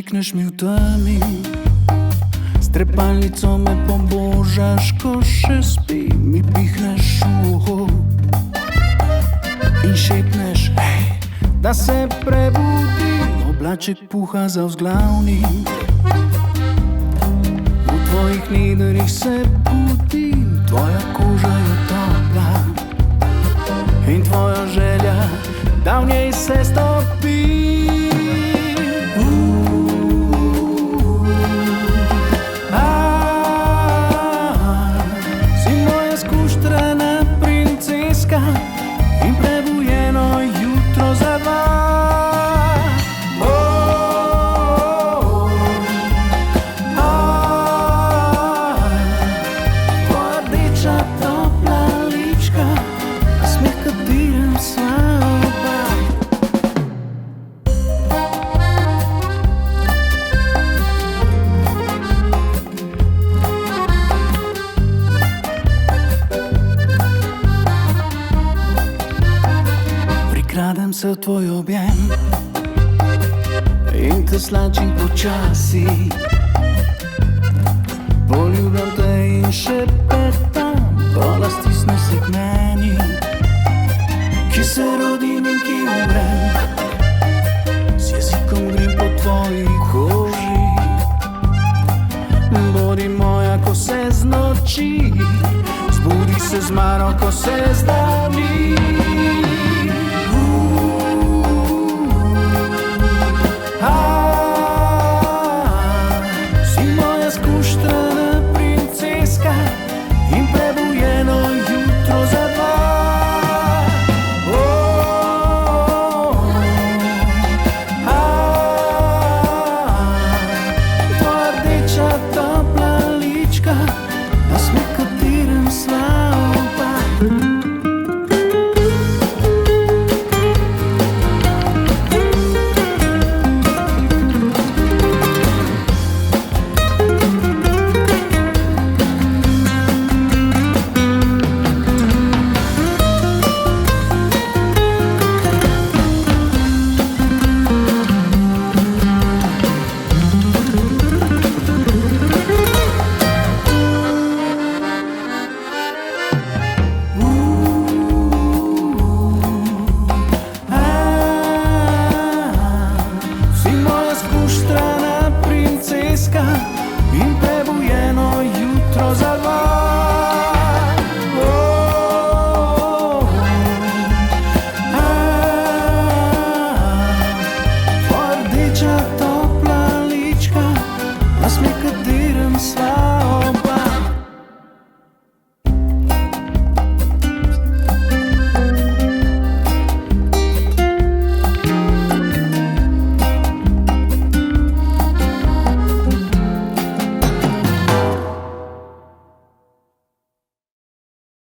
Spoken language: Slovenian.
šikneš mi v temi, s trepalnico me pobožaš, ko še spim, mi pihneš v uho in šepneš, hej, da se prebudi. Oblaček puha za vzglavnik, v tvojih nedrjih se budim, tvoja koža je topla in tvoja želja, da v njej se stopi. Si moja skuštrana princeska in prebujeno jutro za dva. Prikradem se v tvoj objem in te slačim počasi, poljubljam te in šepetam, gola stisne se k meni, ki se rodim in ki umrem, s jezikom grim po tvoji koži. Bodi moja, ko se znoči, zbudi se z mano, ko se zdani. Si moja skuštrana princeska in prebujeno jutro za dva. Tvoja rdeča topla lička, nasmeh, katerem sva oba. In prebujeno jutro za dva. Tvoja rdeča topla lička, nasmeh, katerem sva